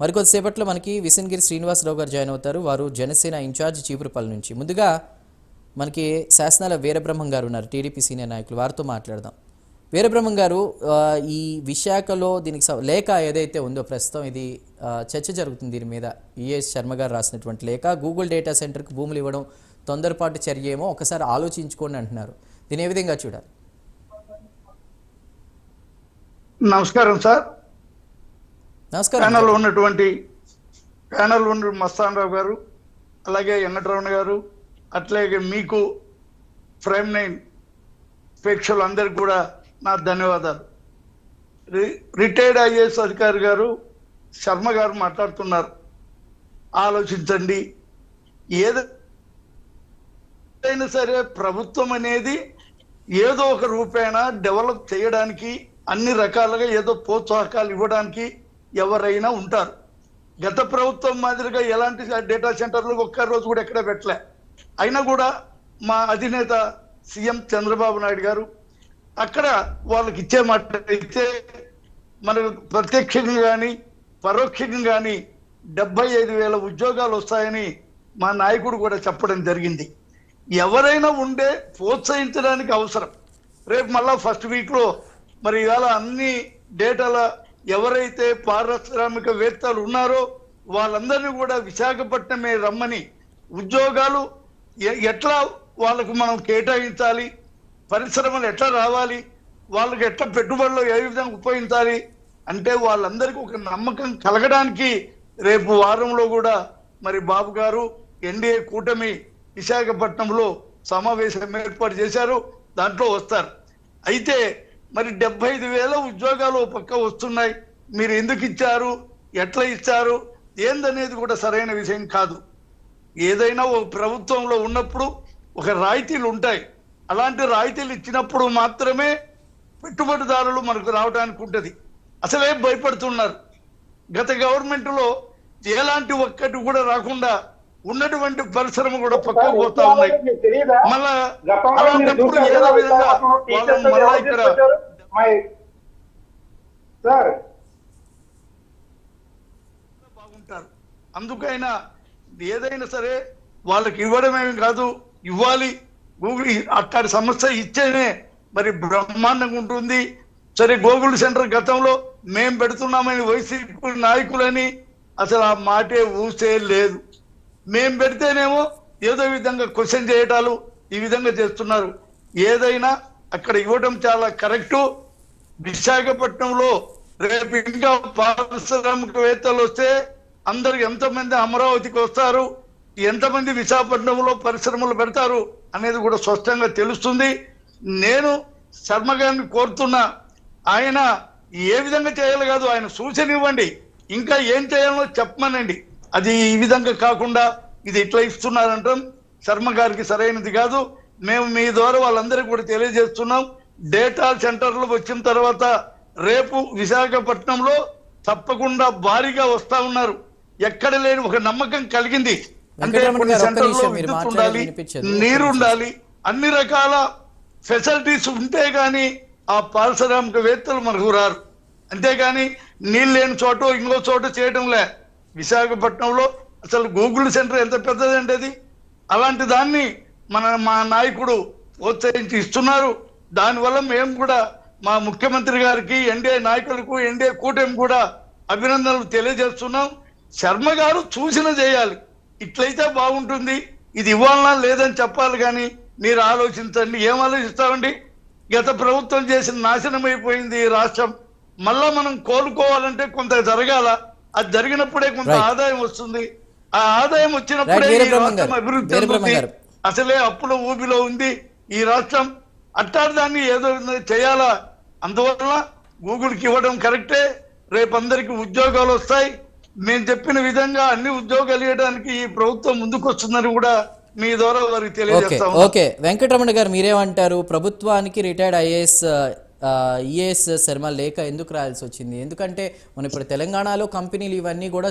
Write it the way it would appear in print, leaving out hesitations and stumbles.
మరికొద్దిసేపట్లో మనకి విసన్గిరి శ్రీనివాసరావు గారు జాయిన్ అవుతారు. వారు జనసేన ఇన్ఛార్జ్ చీపురుపల్లి నుంచి. ముందుగా మనకి శాసనాల వీరబ్రహ్మం గారు ఉన్నారు, టీడీపీ సీనియర్ నాయకులు. వారితో మాట్లాడదాం. వీరబ్రహ్మం గారు, ఈ విశాఖలో దీనికి లేఖ ఏదైతే ఉందో ప్రస్తుతం ఇది చర్చ జరుగుతుంది దీని మీద. ఈఎస్ శర్మ గారు రాసినటువంటి లేఖ, గూగుల్ డేటా సెంటర్కి భూములు ఇవ్వడం తొందరపాటు చర్య ఏమో ఒకసారి ఆలోచించుకోండి అంటున్నారు. దీని ఏ విధంగా చూడాలి? నమస్కారం సార్. నమస్కారం. ప్యానల్ ఉన్న మస్తాన్ రావు గారు, అలాగే వెంకటరమణ గారు, అట్లాగే మీకు ప్రైమ్ 9 ప్రేక్షకులందరికీ కూడా నా ధన్యవాదాలు. రిటైర్డ్ ఐఏఎస్ అధికారి గారు శర్మ గారు మాట్లాడుతున్నారు. ఆలోచించండి. ఏదైనా సరే ప్రభుత్వం అనేది ఏదో ఒక రూపేణ డెవలప్ చేయడానికి అన్ని రకాలుగా ఏదో ప్రోత్సాహకాలు ఇవ్వడానికి ఎవరైనా ఉంటారు. గత ప్రభుత్వం మాదిరిగా ఎలాంటి డేటా సెంటర్లు ఒక్క రోజు కూడా ఎక్కడ పెట్టలే. అయినా కూడా మా అధినేత సీఎం చంద్రబాబు నాయుడు గారు అక్కడ వాళ్ళకి ఇచ్చే మాట ఇచ్చే మనకు ప్రత్యక్షంగా కానీ పరోక్షంగా కానీ 75,000 ఉద్యోగాలు వస్తాయని మా నాయకుడు కూడా చెప్పడం జరిగింది. ఎవరైనా ఉండే ప్రోత్సహించడానికి అవసరం. రేపు మళ్ళా ఫస్ట్ వీక్లో మరి ఇవాళ అన్ని డేటాల ఎవరైతే పారిశ్రామికవేత్తలు ఉన్నారో వాళ్ళందరినీ కూడా విశాఖపట్నమే రమ్మని, ఉద్యోగాలు ఎట్లా వాళ్ళకు మనం కేటాయించాలి, పరిశ్రమలు ఎట్లా రావాలి, వాళ్ళకి ఎట్లా పెట్టుబడులు ఏ విధంగా ఉపయోగించాలి అంటే వాళ్ళందరికీ ఒక నమ్మకం కలగడానికి రేపు వారంలో కూడా మరి బాబు గారు ఎన్డీఏ కూటమి విశాఖపట్నంలో సమావేశం ఏర్పాటు చేశారు. దాంట్లో వస్తారు. అయితే మరి 75,000 ఉద్యోగాలు పక్క వస్తున్నాయి. మీరు ఎందుకు ఇచ్చారు, ఎట్లా ఇచ్చారు ఏందనేది కూడా సరైన విషయం కాదు. ఏదైనా ఒక ప్రభుత్వంలో ఉన్నప్పుడు ఒక రాయితీలు ఉంటాయి. అలాంటి రాయితీలు ఇచ్చినప్పుడు మాత్రమే పెట్టుబడిదారులు మనకు రావడానికి ఉంటుంది. అసలే భయపడుతున్నారు. గత గవర్నమెంట్లో ఎలాంటి ఒక్కటి కూడా రాకుండా ఉన్నటువంటి పరిశ్రమ కూడా పక్కకు పోతా ఉన్నాయి. మళ్ళా అలాంటప్పుడు ఏదో విధంగా వాళ్ళని మళ్ళా ఇక్కడ బాగుంటారు. అందుకైనా ఏదైనా సరే వాళ్ళకి ఇవ్వడమేమి కాదు, ఇవ్వాలి. గూగుల్ అట్లాంటి సమస్య ఇచ్చేనే మరి బ్రహ్మాండంగా ఉంటుంది. సరే, గూగుల్ సెంటర్ గతంలో మేం పెడుతున్నామని వైసీపీ నాయకులని అసలు ఆ మాటే ఊసే లేదు. మేం పెడితేనేమో ఏదో విధంగా క్వశ్చన్ చేయటాలు ఈ విధంగా చేస్తున్నారు. ఏదైనా అక్కడ ఇవ్వడం చాలా కరెక్టు. విశాఖపట్నంలో రేపు ఇంకా పారిశ్రామికవేత్తలు వస్తే అందరు ఎంతమంది అమరావతికి వస్తారు, ఎంతమంది విశాఖపట్నంలో పరిశ్రమలు పెడతారు అనేది కూడా స్పష్టంగా తెలుస్తుంది. నేను శర్మ గారిని కోరుతున్నా, ఆయన ఏ విధంగా చేయాలి కాదు, ఆయన సూచన ఇవ్వండి, ఇంకా ఏం చేయాలో చెప్పమనండి. అది ఈ విధంగా కాకుండా ఇది ఇట్లా ఇస్తున్నారంటాం శర్మ గారికి సరైనది కాదు. మేము మీ ద్వారా వాళ్ళందరికీ కూడా తెలియజేస్తున్నాం. డేటా సెంటర్లు వచ్చిన తర్వాత రేపు విశాఖపట్నంలో తప్పకుండా భారీగా వస్తా ఉన్నారు. ఎక్కడ లేని ఒక నమ్మకం కలిగింది. అంటే కొన్ని సెంటర్లో విద్యుత్ ఉండాలి, నీరు ఉండాలి, అన్ని రకాల ఫెసిలిటీస్ ఉంటే గాని ఆ పారిశ్రామికవేత్తలు మనకు రారు. అంతేగాని నీళ్ళు లేని చోట ఇంకో చోట చేయడంలే. విశాఖపట్నంలో అసలు గూగుల్ సెంటర్ ఎంత పెద్దదండి అది. అలాంటి దాన్ని మా నాయకుడు ప్రోత్సహించి ఇస్తున్నారు. దానివల్ల మేము కూడా మా ముఖ్యమంత్రి గారికి, ఎన్డీఏ నాయకులకు, ఎన్డీఏ కూటమి కూడా అభినందనలు తెలియజేస్తున్నాం. శర్మ గారు సూచన చేయాలి, ఇట్లయితే బాగుంటుంది, ఇది ఇవ్వాలన్నా లేదని చెప్పాలి. కానీ మీరు ఆలోచించండి. ఏం ఆలోచిస్తామండి? గత ప్రభుత్వం చేసిన నాశనం అయిపోయింది ఈ రాష్ట్రం. మళ్ళా మనం కోలుకోవాలంటే కొంత జరగాల. అది జరిగినప్పుడే కొంత ఆదాయం వస్తుంది. ఆ ఆదాయం వచ్చినప్పుడే ఈ రాష్ట్రం అభివృద్ధి చెందుతుంది. అసలే అప్పుల ఊబిలో ఉంది ఈ రాష్ట్రం. అట్టాడు దాన్ని ఏదో చేయాలా. అందువల్ల గూగుల్కి ఇవ్వడం కరెక్టే. రేపు అందరికి ఉద్యోగాలు వస్తాయి. మేము చెప్పిన విధంగా అన్ని ఉద్యోగాలు ఇవ్వడానికి ఈ ప్రభుత్వం ముందుకు వస్తుందని కూడా మీ ద్వారా వారికి తెలియజేస్తాం. ఓకే, వెంకటరమణ గారు మీరేమంటారు? ప్రభుత్వానికి రిటైర్డ్ ఈఏఎస్ శర్మ లేఖ ఎందుకు రాయాల్సి వచ్చింది? ఎందుకంటే మనం ఇప్పుడు తెలంగాణలో కంపెనీలు ఇవన్నీ కూడా